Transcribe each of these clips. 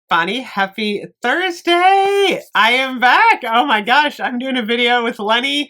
Bonnie, happy Thursday. I am back. Oh my gosh, I'm doing a video with Lenny.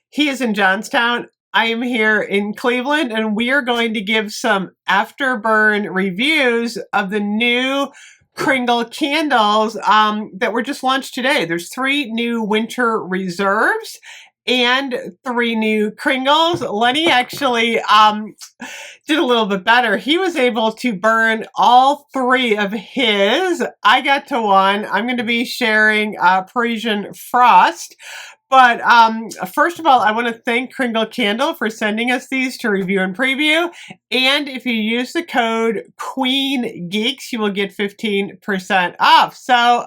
He is in Johnstown. I am here in Cleveland, and we are going to give some afterburn reviews of the new Kringle candles that were just launched today. There's 3 new winter reserves and 3 new Kringles. Lenny actually did a little bit better. He was able to burn all 3 of his. I got to 1. I'm going to be sharing Parisian Frost. But first of all, I want to thank Kringle Candle for sending us these to review and preview. And if you use the code QUEENGEEKS, you will get 15% off. So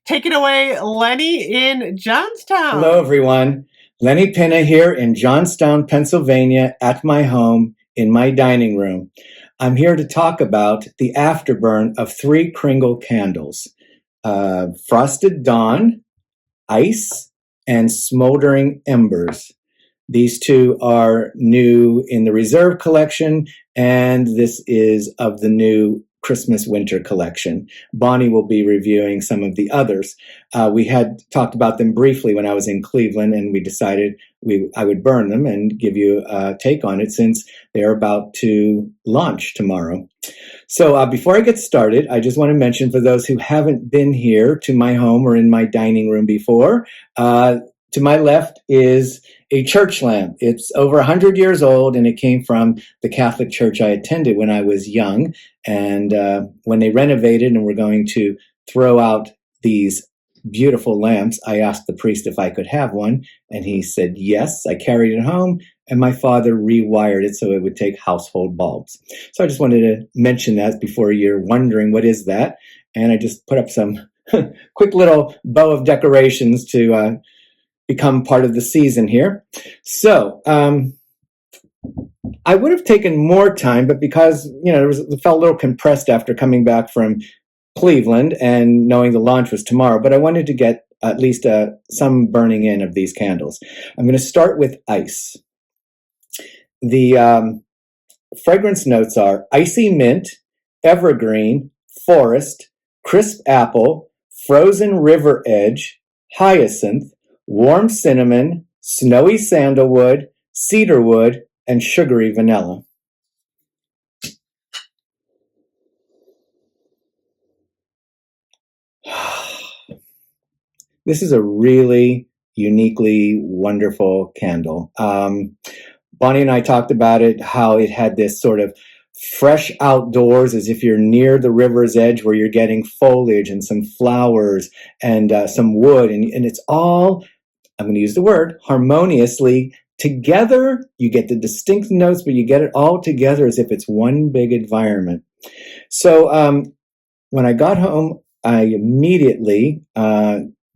take it away, Lenny in Johnstown. Hello, everyone. Lenny Pinna here in Johnstown, Pennsylvania, at my home in my dining room. I'm here to talk about the afterburn of 3 Kringle candles. Frosted Dawn, Ice, and Smoldering Embers. These 2 are new in the Reserve collection, and this is of the new Christmas Winter collection. Bonnie will be reviewing some of the others. We had talked about them briefly when I was in Cleveland, and we decided I would burn them and give you a take on it since they're about to launch tomorrow. So before I get started, I just want to mention for those who haven't been here to my home or in my dining room before, to my left is a church lamp. It's over 100 years old, and it came from the Catholic church I attended when I was young. And when they renovated and were going to throw out these beautiful lamps, I asked the priest if I could have one, and he said yes. I carried it home, and my father rewired it so it would take household bulbs. So I just wanted to mention that before you're wondering what is that. And I just put up some quick little bow of decorations to become part of the season here. So I would have taken more time, but because it felt a little compressed after coming back from Cleveland and knowing the launch was tomorrow, but I wanted to get at least some burning in of these candles. I'm going to start with Ice. The fragrance notes are icy mint, evergreen, forest, crisp apple, frozen river edge, hyacinth, warm cinnamon, snowy sandalwood, cedarwood, and sugary vanilla. This is a really uniquely wonderful candle. Bonnie and I talked about it, how it had this sort of fresh outdoors, as if you're near the river's edge where you're getting foliage and some flowers and some wood. And it's all, I'm going to use the word, harmoniously together. You get the distinct notes, but you get it all together as if it's one big environment. So when I got home,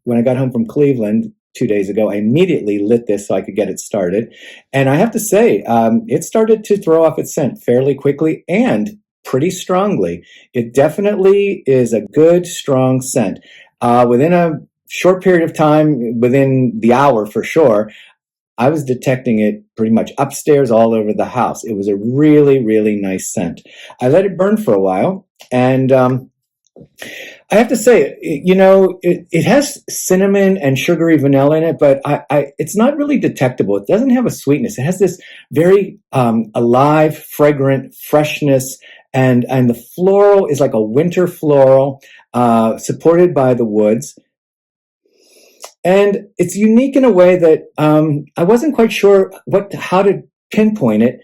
when I got home from Cleveland 2 days ago, I immediately lit this so I could get it started. And I have to say, it started to throw off its scent fairly quickly and pretty strongly. It definitely is a good, strong scent. Within a short period of time, within the hour for sure, I was detecting it pretty much upstairs all over the house. It was a really, really nice scent. I let it burn for a while, and I have to say, it has cinnamon and sugary vanilla in it, but it's not really detectable. It doesn't have a sweetness. It has this very alive, fragrant freshness, and the floral is like a winter floral, supported by the woods. And it's unique in a way that I wasn't quite sure how to pinpoint it,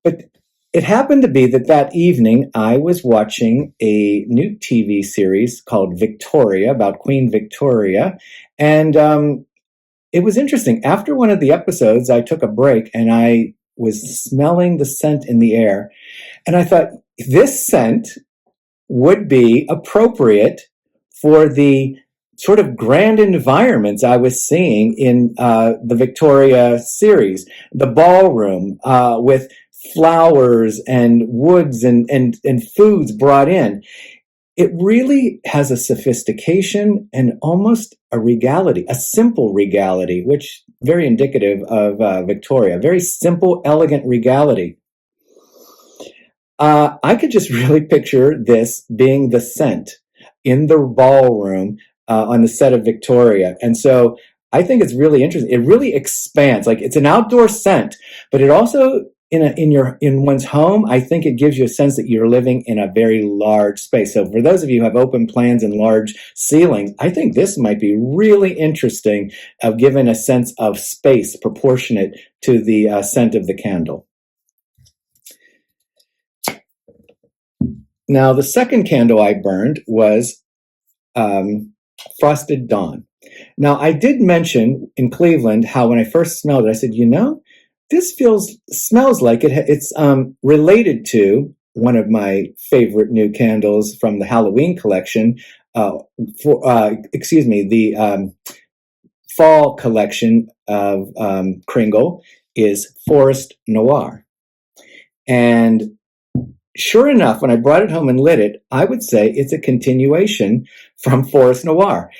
but it happened to be that evening I was watching a new TV series called Victoria, about Queen Victoria, and it was interesting. After one of the episodes, I took a break and I was smelling the scent in the air, and I thought this scent would be appropriate for the sort of grand environments I was seeing in the Victoria series, the ballroom with flowers and woods and foods brought in. It really has a sophistication and almost a regality, a simple regality, which very indicative of Victoria. Very simple, elegant regality. I could just really picture this being the scent in the ballroom on the set of Victoria. And so I think it's really interesting. It really expands. Like, it's an outdoor scent, but it also in one's home, I think it gives you a sense that you're living in a very large space. So for those of you who have open plans and large ceilings, I think this might be really interesting of giving a sense of space proportionate to the scent of the candle. Now, the second candle I burned was Frosted Dawn. Now, I did mention in Cleveland how when I first smelled it, I said, this smells like it's related to one of my favorite new candles from the Halloween collection, the fall collection of Kringle is Forest Noir. And sure enough, when I brought it home and lit it, I would say it's a continuation from Forest Noir.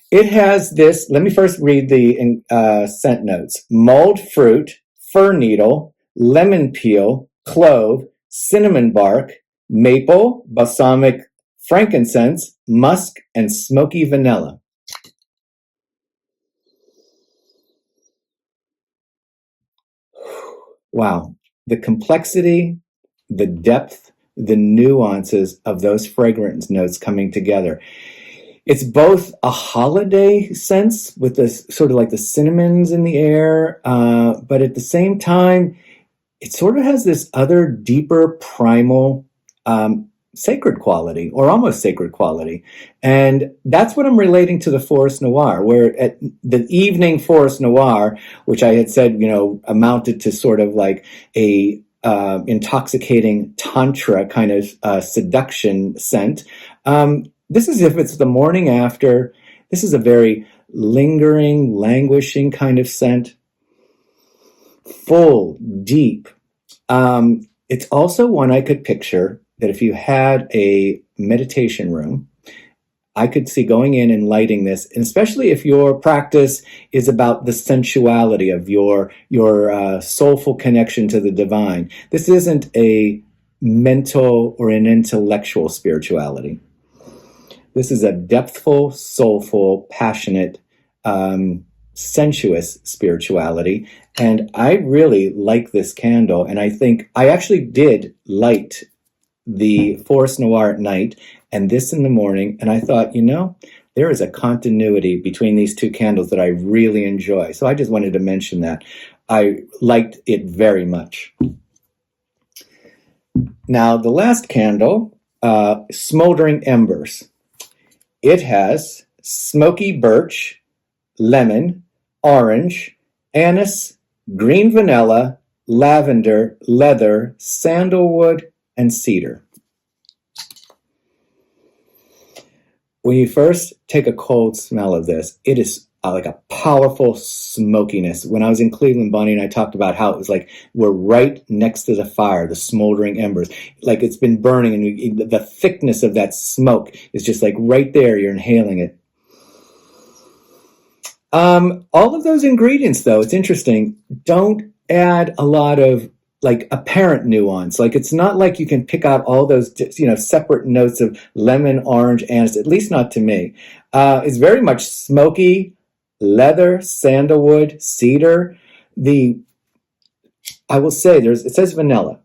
It has this, let me first read the scent notes. Mulled fruit, fir needle, lemon peel, clove, cinnamon bark, maple, balsamic, frankincense, musk, and smoky vanilla. Wow. The complexity, the depth, the nuances of those fragrance notes coming together. It's both a holiday sense with this sort of like the cinnamons in the air, but at the same time, it sort of has this other deeper primal sacred quality, or almost sacred quality. And that's what I'm relating to the Forest Noir, where at the evening Forest Noir, which I had said, amounted to sort of like a intoxicating tantra kind of seduction scent. This is if it's the morning after. This is a very lingering, languishing kind of scent. Full, deep. It's also one I could picture that if you had a meditation room, I could see going in and lighting this, and especially if your practice is about the sensuality of your soulful connection to the divine. This isn't a mental or an intellectual spirituality. This is a depthful, soulful, passionate, sensuous spirituality. And I really like this candle. And I think I actually did light the Forest Noir at night and this in the morning. And I thought, there is a continuity between these two candles that I really enjoy. So I just wanted to mention that. I liked it very much. Now, the last candle, Smoldering Embers. It has smoky birch, lemon, orange, anise, green vanilla, lavender, leather, sandalwood, and cedar. When you first take a cold smell of this, it is like a powerful smokiness. When I was in Cleveland, Bonnie and I talked about how it was like we're right next to the fire, the smoldering embers. Like it's been burning, and the thickness of that smoke is just like right there. You're inhaling it. All of those ingredients, though, it's interesting, don't add a lot of like apparent nuance. Like it's not like you can pick out all those, separate notes of lemon, orange, anise, at least not to me. It's very much smoky, leather, sandalwood, cedar. I will say it says vanilla.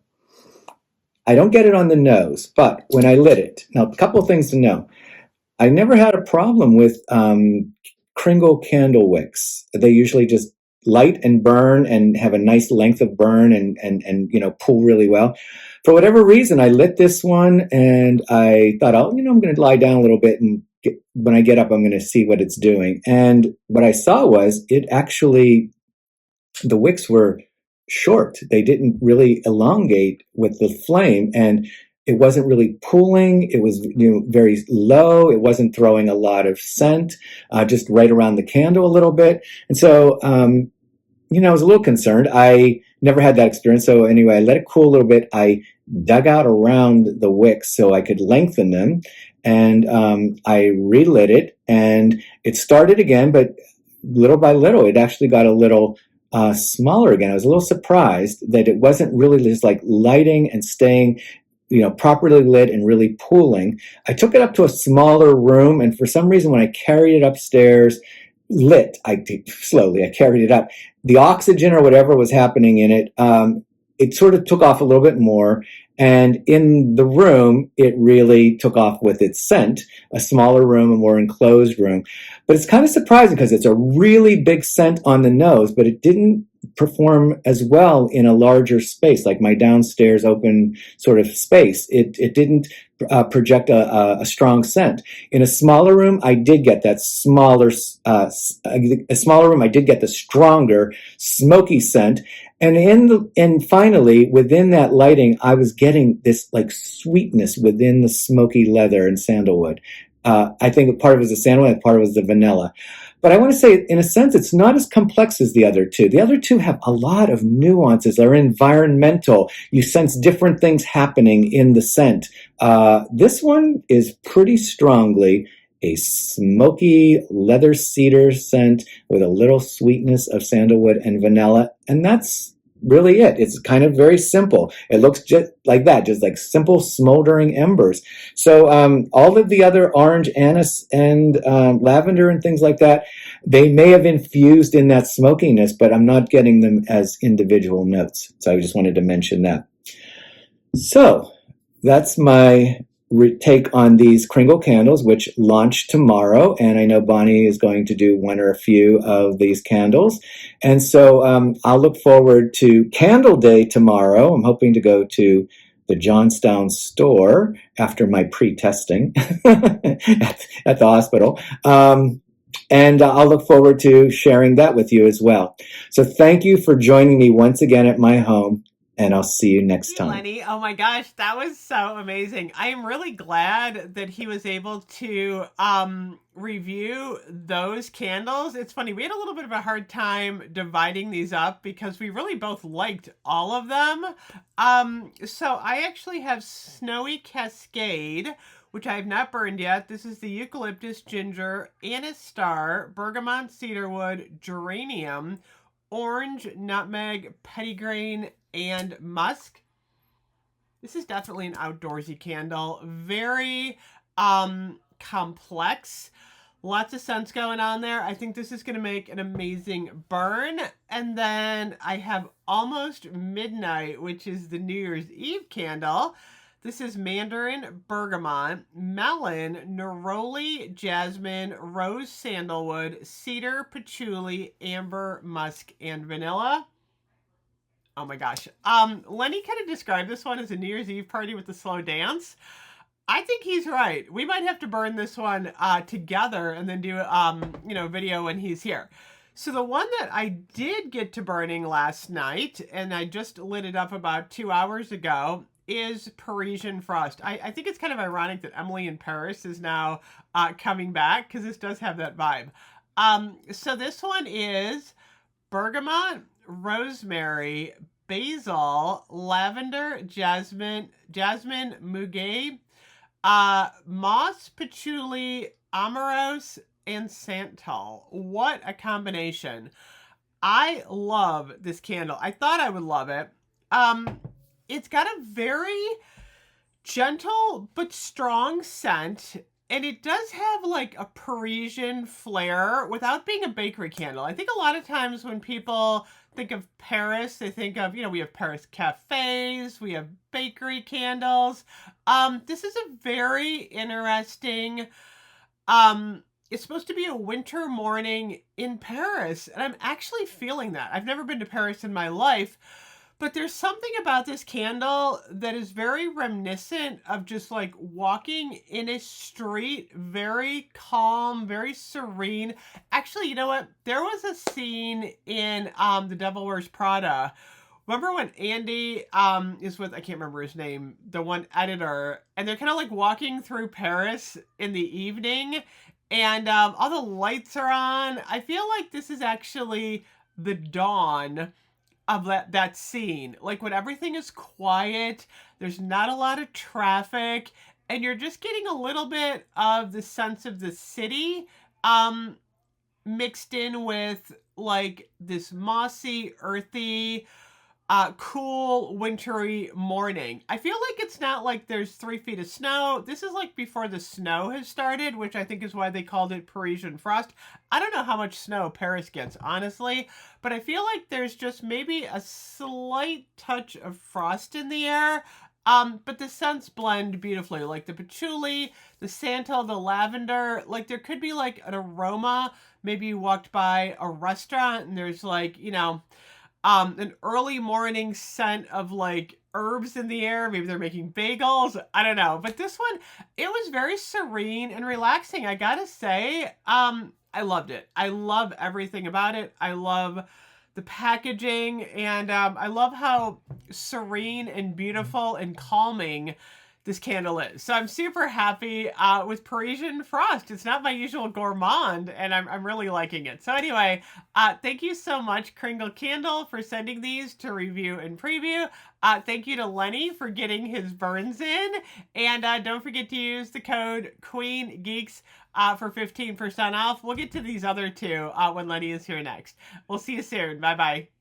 I don't get it on the nose, but when I lit it, now a couple of things to know. I never had a problem with Kringle candle wicks. They usually just light and burn and have a nice length of burn and pull really well. For whatever reason, I lit this one and I thought, I'm going to lie down a little bit, and when I get up, I'm going to see what it's doing. And what I saw was the wicks were short. They didn't really elongate with the flame, and it wasn't really pooling. It was very low. It wasn't throwing a lot of scent, just right around the candle a little bit. And so, I was a little concerned. I never had that experience. So anyway, I let it cool a little bit. I dug out around the wicks so I could lengthen them. And I relit it, and it started again, but little by little, it actually got a little smaller again. I was a little surprised that it wasn't really just like lighting and staying properly lit and really pooling. I took it up to a smaller room, and for some reason, when I carried it upstairs, lit, I carried it up. The oxygen or whatever was happening in it, it sort of took off a little bit more. And in the room, it really took off with its scent, a smaller room, a more enclosed room. But it's kind of surprising because it's a really big scent on the nose, but it didn't perform as well in a larger space, like my downstairs open sort of space. It didn't project a strong scent. In a smaller room, I did get that a smaller room, I did get the stronger smoky scent. And finally, within that lighting, I was getting this like sweetness within the smoky leather and sandalwood. I think part of it was the sandalwood, part of it was the vanilla. But I want to say, in a sense, it's not as complex as the other two. The other two have a lot of nuances. They're environmental. You sense different things happening in the scent. This one is pretty strongly a smoky leather cedar scent with a little sweetness of sandalwood and vanilla. And that's really it. It's kind of very simple. It looks just like that, just like simple smoldering embers. So all of the other orange, anise, and lavender and things like that, they may have infused in that smokiness, but I'm not getting them as individual notes. So I just wanted to mention that. So that's my take on these Kringle candles, which launch tomorrow. And I know Bonnie is going to do one or a few of these candles. And so I'll look forward to Candle Day tomorrow. I'm hoping to go to the Johnstown store after my pre-testing at the hospital. And I'll look forward to sharing that with you as well. So thank you for joining me once again at my home. And I'll see you next time. Lenny, oh my gosh, that was so amazing. I am really glad that he was able to review those candles. It's funny, we had a little bit of a hard time dividing these up because we really both liked all of them. So I actually have Snowy Cascade, which I have not burned yet. This is the eucalyptus, ginger, anise star, bergamot, cedarwood, geranium, orange, nutmeg, petitgrain, and musk. This is definitely an outdoorsy candle. Very complex. Lots of scents going on there. I think this is going to make an amazing burn. And then I have Almost Midnight, which is the New Year's Eve candle. This is mandarin, bergamot, melon, neroli, jasmine, rose sandalwood, cedar, patchouli, amber, musk, and vanilla. Oh my gosh. Lenny kind of described this one as a New Year's Eve party with a slow dance. I think he's right. We might have to burn this one together and then do video when he's here. So the one that I did get to burning last night, and I just lit it up about 2 hours ago, is Parisian Frost. I think it's kind of ironic that Emily in Paris is now coming back because this does have that vibe. So this one is bergamot, rosemary, basil, lavender, jasmine, muguet, moss, patchouli, amarose, and santal. What a combination. I love this candle. I thought I would love it. It's got a very gentle but strong scent. And it does have like a Parisian flair without being a bakery candle. I think a lot of times when people think of Paris, they think of, we have Paris cafes, we have bakery candles. This is a very interesting, it's supposed to be a winter morning in Paris. And I'm actually feeling that. I've never been to Paris in my life. But there's something about this candle that is very reminiscent of just like walking in a street, very calm, very serene. Actually, you know what? There was a scene in The Devil Wears Prada. Remember when Andy is with, I can't remember his name, the one editor, and they're kind of like walking through Paris in the evening, and all the lights are on. I feel like this is actually the dawn of that scene, like when everything is quiet, there's not a lot of traffic, and you're just getting a little bit of the sense of the city mixed in with like this mossy, earthy cool, wintry morning. I feel like it's not like there's 3 feet of snow. This is like before the snow has started, which I think is why they called it Parisian frost. I don't know how much snow Paris gets, honestly, but I feel like there's just maybe a slight touch of frost in the air. But the scents blend beautifully, like the patchouli, the santal, the lavender. Like there could be like an aroma. Maybe you walked by a restaurant and there's like, an early morning scent of like herbs in the air. Maybe they're making bagels. I don't know. But this one, it was very serene and relaxing. I gotta say, I loved it. I love everything about it. I love the packaging, and I love how serene and beautiful and calming this candle is. So I'm super happy with Parisian Frost. It's not my usual gourmand, and I'm really liking it. So anyway, thank you so much, Kringle Candle, for sending these to review and preview. Thank you to Lenny for getting his burns in. And don't forget to use the code QueenGeeks for 15% off. We'll get to these other two when Lenny is here next. We'll see you soon. Bye-bye.